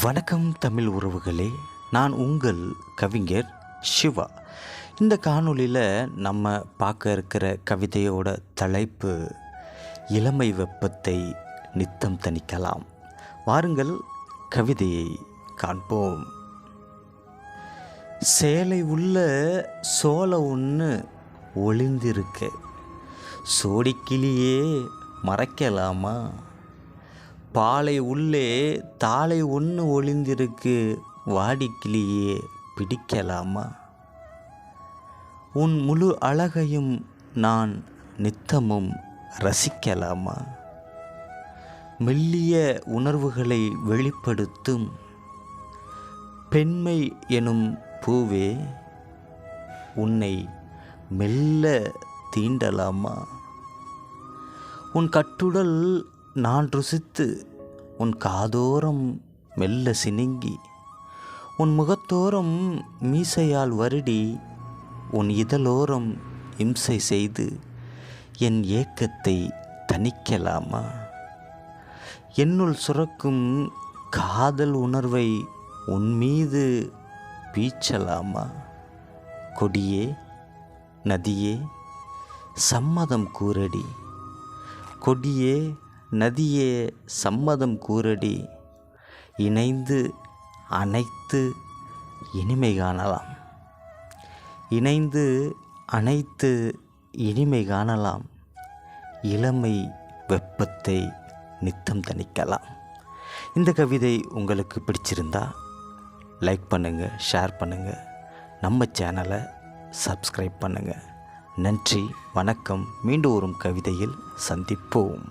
வணக்கம் தமிழ் உறவுகளே, நான் உங்கள் கவிஞர் சிவா. இந்த காணொளியில் நம்ம பார்க்க இருக்கிற கவிதையோட தலைப்பு இளமை வெப்பத்தை நித்தம் தணிக்கலாம். வாருங்கள் கவிதையை காண்போம். சேலை உள்ள சோலை ஒன்று ஒளிந்திருக்க சோடிக்கிளியே மறைக்கலாமா? பாலை உள்ளே தாளை ஒன்று ஒளிந்திருக்கு வாடிக்கிளியே பிடிக்கலாமா? உன் முழு அழகையும் நான் நித்தமும் ரசிக்கலாமா? மெல்லிய உணர்வுகளை வெளிப்படுத்தும் பெண்மை எனும் பூவே, உன்னை மெல்ல தீண்டலாமா? உன் கட்டுடல் நான் ருசித்து உன் காதோரம் மெல்ல சினுங்கி உன் முகத்தோரம் மீசையால் வருடி உன் இதழோரம் இம்சை செய்து என் ஏக்கத்தை தணிக்கலாமா? என்னுள் சுரக்கும் காதல் உணர்வை உன் மீது பீச்சலாமா? கொடியே நதியே சம்மதம் கூறடி, கொடியே நதியே சம்மதம் கூறடி, இணைந்து அனைத்து இனிமை காணலாம், இணைந்து அனைத்து இனிமை காணலாம், இளமை வெப்பத்தை நித்தம் தணிக்கலாம். இந்த கவிதை உங்களுக்கு பிடிச்சிருந்தா லைக் பண்ணுங்கள், ஷேர் பண்ணுங்கள், நம்ம சேனலை சப்ஸ்கிரைப் பண்ணுங்கள். நன்றி, வணக்கம். மீண்டும் ஒரு கவிதையில் சந்திப்போம்.